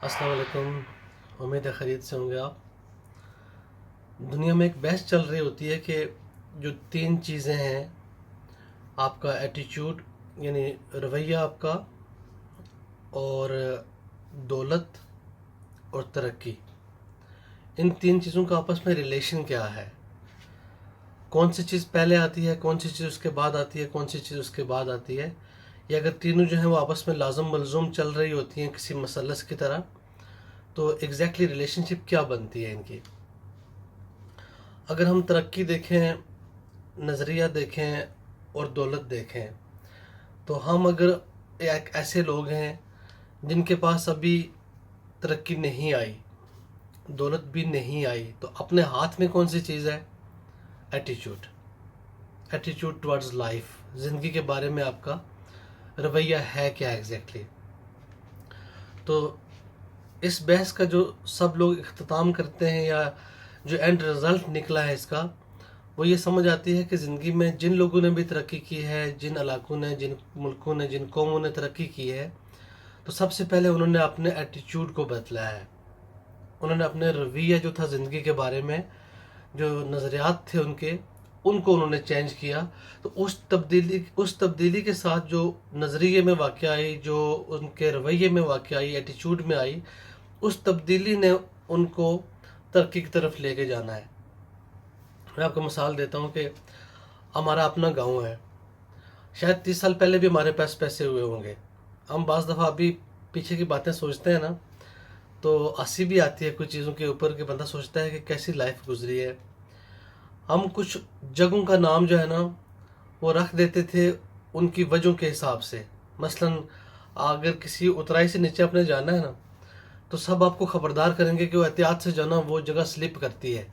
अस्सलाम वालेकुम। उम्मीद है खैरियत से होंगे आप। दुनिया में एक बहस चल रही होती है कि जो तीन चीज़ें हैं, आपका एटीट्यूड यानी रवैया आपका, और दौलत और तरक्की, इन तीन चीज़ों का आपस में रिलेशन क्या है, कौन सी चीज़ पहले आती है, कौन सी चीज़ उसके बाद आती है, कौन सी चीज़ उसके बाद आती है, या अगर तीनों जो हैं वो आपस में लाजम मलजूम चल रही होती हैं किसी मसलस की तरह, तो एग्जैक्टली रिलेशनशिप क्या बनती है इनकी। अगर हम तरक्की देखें, नज़रिया देखें और दौलत देखें, तो हम अगर एक ऐसे लोग हैं जिनके पास अभी तरक्की नहीं आई, दौलत भी नहीं आई, तो अपने हाथ में कौन सी चीज़ है? एटीट्यूड। एटीट्यूड टुवर्ड्स लाइफ, ज़िंदगी के बारे में आपका रवैया है क्या एग्जैक्टली। तो इस बहस का जो सब लोग इख्तिताम करते हैं, या जो एंड रिज़ल्ट निकला है इसका, वो ये समझ आती है कि ज़िंदगी में जिन लोगों ने भी तरक्की की है, जिन इलाकों ने, जिन मुल्कों ने, जिन कौमों ने तरक्की की है, तो सबसे पहले उन्होंने अपने एटीट्यूड को बदला है। उन्होंने अपने रवैया जो था ज़िंदगी के बारे में, जो नज़रियात थे उनके, उनको उन्होंने चेंज किया। तो उस तब्दीली के साथ जो नज़रिए में वाक़या आई, जो उनके रवैये में वाक़या आई, एटीट्यूड में आई, उस तब्दीली ने उनको तरक्की की तरफ लेके जाना है। मैं आपको मिसाल देता हूँ कि हमारा अपना गांव है। शायद 30 साल पहले भी हमारे पास पैसे हुए होंगे। हम बाज़ दफ़ा अभी पीछे की बातें सोचते हैं ना, तो हंसी भी आती है कुछ चीज़ों के ऊपर, कि बंदा सोचता है कि कैसी लाइफ गुजरी है। हम कुछ जगहों का नाम जो है ना, वो रख देते थे उनकी वजहों के हिसाब से। मसलन अगर किसी उतराई से नीचे आपने जाना है ना, तो सब आपको खबरदार करेंगे कि वो एहतियात से जाना, वो जगह स्लिप करती है,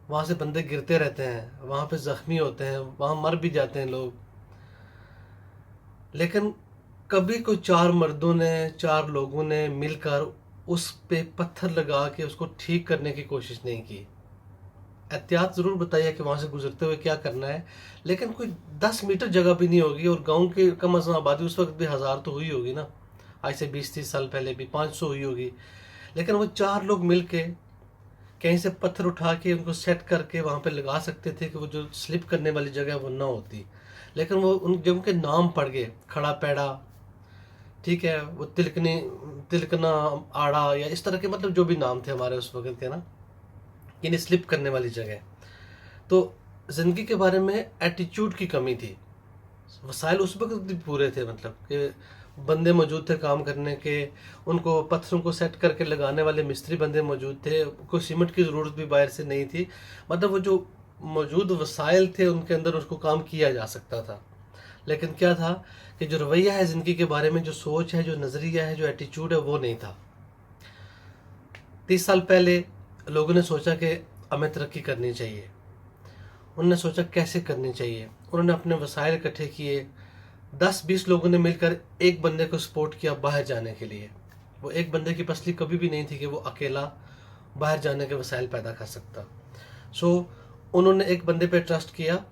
वहाँ से बंदे गिरते रहते हैं, वहाँ पे ज़ख्मी होते हैं, वहाँ मर भी जाते हैं लोग। लेकिन कभी कोई चार मर्दों ने, चार लोगों ने मिलकर उस पे पत्थर लगा के उसको ठीक करने की कोशिश नहीं की। एहतियात ज़रूर बताइए कि वहाँ से गुजरते हुए क्या करना है, लेकिन कोई 10 मीटर जगह भी नहीं होगी, और गांव की कम अज़ कम आबादी उस वक्त भी 1000 तो हुई होगी ना, आज से 20-30 साल पहले भी 500 हुई होगी। लेकिन वो चार लोग मिल के कहीं से पत्थर उठा के उनको सेट करके वहाँ पे लगा सकते थे कि वो जो स्लिप करने वाली जगह वो ना होती। लेकिन वो उन जगहों के नाम पड़ गए, खड़ा पैड़ा, ठीक है, वो तिलकना आड़ा, या इस तरह के, मतलब जो भी नाम थे हमारे उस वक्त के ना, यानी स्लिप करने वाली जगह। तो ज़िंदगी के बारे में एटीट्यूड की कमी थी। वसाइल उस वक्त भी पूरे थे, मतलब कि बंदे मौजूद थे काम करने के, उनको पत्थरों को सेट करके लगाने वाले मिस्त्री बंदे मौजूद थे, कोई सीमेंट की ज़रूरत भी बाहर से नहीं थी। मतलब वो जो मौजूद वसाइल थे उनके अंदर उसको काम किया जा सकता था। लेकिन क्या था कि जो रवैया है ज़िंदगी के बारे में, जो सोच है, जो नज़रिया है, जो एटीट्यूड है, वो नहीं था। 30 साल पहले लोगों ने सोचा कि हमें तरक्की करनी चाहिए। उन्होंने सोचा कैसे करनी चाहिए। उन्होंने अपने वसाइल इकट्ठे किए। 10-20 लोगों ने मिलकर एक बंदे को सपोर्ट किया बाहर जाने के लिए। वो एक बंदे की पसली कभी भी नहीं थी कि वो अकेला बाहर जाने के वसाइल पैदा कर सकता। सो उन्होंने एक बंदे पे ट्रस्ट किया,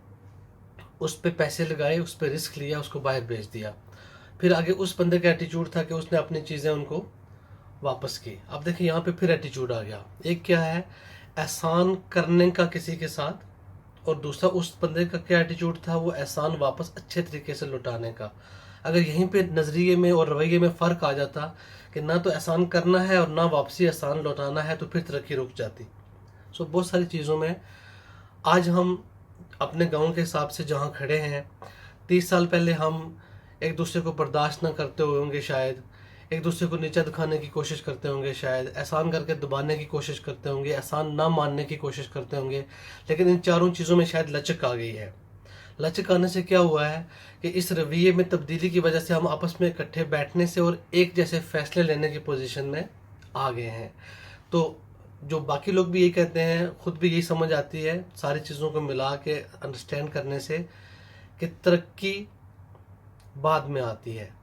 उस पे पैसे लगाए, उस पे रिस्क लिया, उसको बाहर भेज दिया। फिर आगे उस बंदे का एटीट्यूड था कि उसने अपनी चीज़ें उनको वापस की। अब देखिए यहाँ पे फिर एटीट्यूड आ गया। एक क्या है, एहसान करने का किसी के साथ, और दूसरा उस बंदे का क्या एटीट्यूड था, वो एहसान वापस अच्छे तरीके से लौटाने का। अगर यहीं पे नज़रिए में और रवैये में फ़र्क आ जाता कि ना तो एहसान करना है और ना वापसी एहसान लौटाना है, तो फिर तरक्की रुक जाती। सो बहुत सारी चीज़ों में आज हम अपने गांव के हिसाब से जहाँ खड़े हैं, 30 साल पहले हम एक दूसरे को बर्दाश्त ना करते हुए होंगे, शायद एक दूसरे को नीचा दिखाने की कोशिश करते होंगे, शायद एहसान करके दबाने की कोशिश करते होंगे, एहसान ना मानने की कोशिश करते होंगे। लेकिन इन चारों चीज़ों में शायद लचक आ गई है। लचक आने से क्या हुआ है कि इस रवैये में तब्दीली की वजह से हम आपस में इकट्ठे बैठने से और एक जैसे फैसले लेने की पोजीशन में आ गए हैं। तो जो बाकी लोग भी यही कहते हैं, खुद भी यही समझ आती है सारी चीज़ों को मिला के अंडरस्टैंड करने से, कि तरक्की बाद में आती है,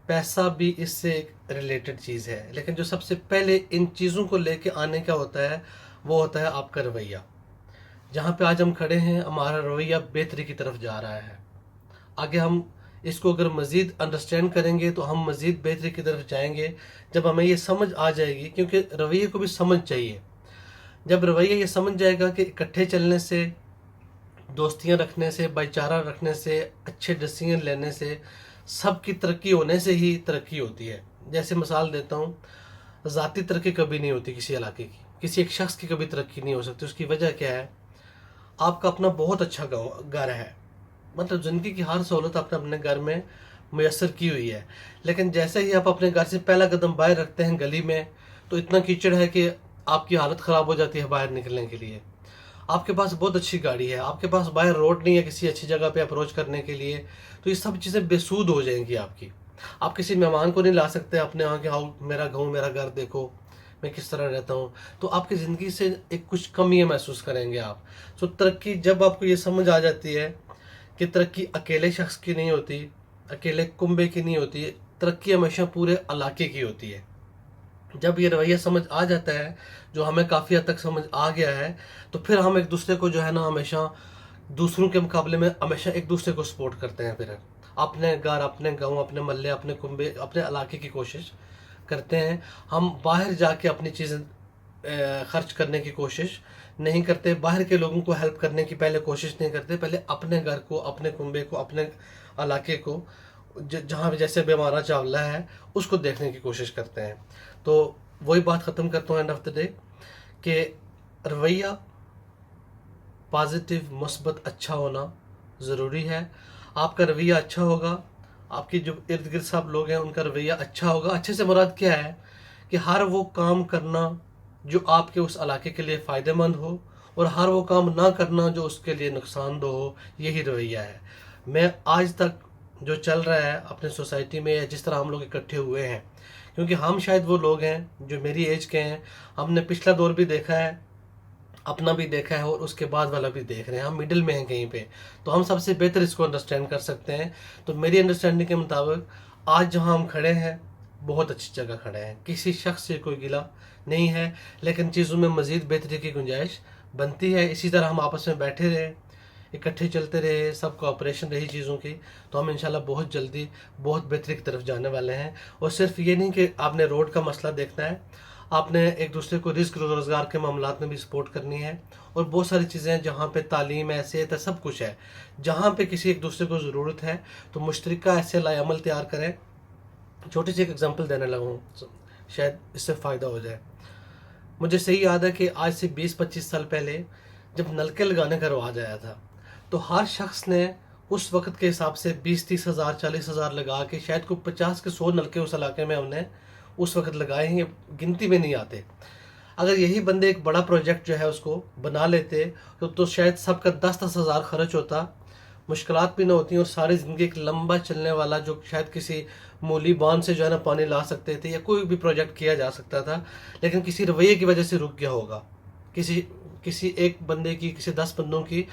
पैसा भी इससे एक रिलेटेड चीज़ है। लेकिन जो सबसे पहले इन चीज़ों को लेके आने का होता है, वो होता है आपका रवैया। जहाँ पे आज हम खड़े हैं, हमारा रवैया बेहतरी की तरफ जा रहा है। आगे हम اس کو اگر مزید انڈرسٹینڈ کریں گے تو ہم مزید بہتری کی طرف جائیں گے. جب ہمیں یہ سمجھ آ جائے گی، کیونکہ رویے کو بھی سمجھ چاہیے. جب رویہ یہ سمجھ جائے گا کہ اکٹھے چلنے سے، دوستیاں رکھنے سے، بھائی چارہ رکھنے سے، اچھے ڈسیزن لینے سے، سب کی ترقی ہونے سے ہی ترقی ہوتی ہے. جیسے مثال دیتا ہوں، ذاتی ترقی کبھی نہیں ہوتی کسی علاقے کی، کسی ایک شخص کی کبھی ترقی نہیں ہو سکتی. اس کی وجہ کیا ہے؟ آپ کا اپنا بہت اچھا گھر ہے، مطلب زندگی کی ہر سہولت آپ نے اپنے گھر میں میسر کی ہوئی ہے. لیکن جیسے ہی آپ اپنے گھر سے پہلا قدم باہر رکھتے ہیں گلی میں، تو اتنا کیچڑ ہے کہ آپ کی حالت خراب ہو جاتی ہے باہر نکلنے کے لیے. آپ کے پاس بہت اچھی گاڑی ہے، آپ کے پاس باہر روڈ نہیں ہے کسی اچھی جگہ پہ اپروچ کرنے کے لیے، تو یہ سب چیزیں بے سود ہو جائیں گی آپ کی. آپ کسی مہمان کو نہیں لا سکتے اپنے یہاں کہ آؤ میرا گھر دیکھو میں کس طرح رہتا ہوں. تو آپ کی زندگی سے ایک کچھ کمیاں محسوس کریں گے آپ. تو ترقی جب آپ کو یہ سمجھ آ جاتی ہے کہ ترقی اکیلے شخص کی نہیں ہوتی، اکیلے کنبے کی نہیں ہوتی، ترقی ہمیشہ پورے علاقے کی ہوتی ہے. جب یہ رویہ سمجھ آ جاتا ہے، جو ہمیں کافی حد تک سمجھ آ گیا ہے، تو پھر ہم ایک دوسرے کو جو ہے نا ہمیشہ دوسروں کے مقابلے میں ہمیشہ ایک دوسرے کو سپورٹ کرتے ہیں. پھر اپنے گھر، اپنے گاؤں، اپنے محلے، اپنے کنبے، اپنے علاقے کی کوشش کرتے ہیں. ہم باہر جا کے اپنی چیزیں خرچ کرنے کی کوشش نہیں کرتے، باہر کے لوگوں کو ہیلپ کرنے کی پہلے کوشش نہیں کرتے. پہلے اپنے گھر کو، اپنے کنبے کو، اپنے علاقے کو، جہاں بھی جیسے بھی ہمارا چاولہ ہے اس کو دیکھنے کی کوشش کرتے ہیں. تو وہی بات ختم کرتا ہوں اینڈ آف دا ڈے کہ رویہ پازیٹیو، مثبت، اچھا ہونا ضروری ہے. آپ کا رویہ اچھا ہوگا، آپ کی جو ارد گرد سب لوگ ہیں ان کا رویہ اچھا ہوگا. اچھے سے مراد کیا ہے؟ کہ ہر وہ کام کرنا جو آپ کے اس علاقے کے لیے فائدہ مند ہو، اور ہر وہ کام نہ کرنا جو اس کے لیے نقصان دہ ہو. یہی رویہ ہے. میں آج تک جو چل رہا ہے اپنے سوسائٹی میں، یا جس طرح ہم لوگ اکٹھے ہوئے ہیں، کیونکہ ہم شاید وہ لوگ ہیں جو میری ایج کے ہیں، ہم نے پچھلا دور بھی دیکھا ہے، اپنا بھی دیکھا ہے، اور اس کے بعد والا بھی دیکھ رہے ہیں. ہم مڈل میں ہیں کہیں پہ، تو ہم سب سے بہتر اس کو انڈرسٹینڈ کر سکتے ہیں. تو میری انڈرسٹینڈنگ کے مطابق آج جہاں ہم کھڑے ہیں بہت اچھی جگہ کھڑے ہیں، کسی شخص سے کوئی گلہ نہیں ہے، لیکن چیزوں میں مزید بہتری کی گنجائش بنتی ہے. اسی طرح ہم آپس میں بیٹھے رہے، اکٹھے چلتے رہے، سب کو آپریشن رہی چیزوں کی، تو ہم انشاءاللہ بہت جلدی بہت بہتری کی طرف جانے والے ہیں. اور صرف یہ نہیں کہ آپ نے روڈ کا مسئلہ دیکھنا ہے، آپ نے ایک دوسرے کو رزق روزگار کے معاملات میں بھی سپورٹ کرنی ہے. اور بہت ساری چیزیں ہیں جہاں پہ تعلیم ہے، صحت ہے، سب کچھ ہے. جہاں پہ کسی ایک دوسرے کو ضرورت ہے تو مشترکہ ایسے لائے عمل تیار کریں. چھوٹی سی ایک ایگزامپل دینے لگا ہوں، شاید اس سے فائدہ ہو جائے. مجھے صحیح یاد ہے کہ آج سے 20-25 سال پہلے جب نلکے لگانے کا رواج آیا تھا، تو ہر شخص نے اس وقت کے حساب سے 20-30 ہزار 40 ہزار لگا کے شاید کوئی 50 کے 100 نلکے اس علاقے میں ہم نے اس وقت لگائے ہیں، گنتی میں نہیں آتے. اگر یہی بندے ایک بڑا پروجیکٹ جو ہے اس کو بنا لیتے تو شاید سب کا 10-10 ہزار خرچ ہوتا، مشکلات بھی نہ ہوتی، اور ساری زندگی ایک لمبا چلنے والا جو شاید کسی مولی باندھ سے جو ہے نا پانی لا سکتے تھے، یا کوئی بھی پروجیکٹ کیا جا سکتا تھا. لیکن کسی رویے کی وجہ سے رک گیا ہوگا، کسی ایک بندے کی، کسی 10 بندوں کی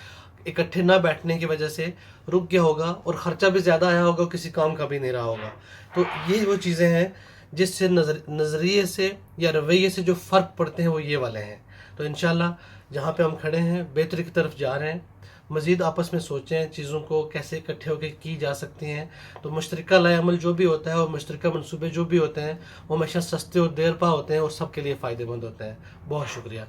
اکٹھے نہ بیٹھنے کی وجہ سے رک گیا ہوگا، اور خرچہ بھی زیادہ آیا ہوگا، کسی کام کا بھی نہیں رہا ہوگا. تو یہ وہ چیزیں ہیں جس سے نظریے سے یا رویے سے جو فرق پڑتے ہیں وہ یہ والے ہیں. تو انشاءاللہ جہاں پہ ہم کھڑے ہیں بہتری کی طرف جا رہے ہیں. مزید آپس میں سوچیں چیزوں کو کیسے اکٹھے ہو کے کی جا سکتی ہیں. تو مشترکہ لائے عمل جو بھی ہوتا ہے، اور مشترکہ منصوبے جو بھی ہوتے ہیں، وہ ہمیشہ سستے اور دیر پا ہوتے ہیں، اور سب کے لیے فائدہ مند ہوتے ہیں. بہت شکریہ.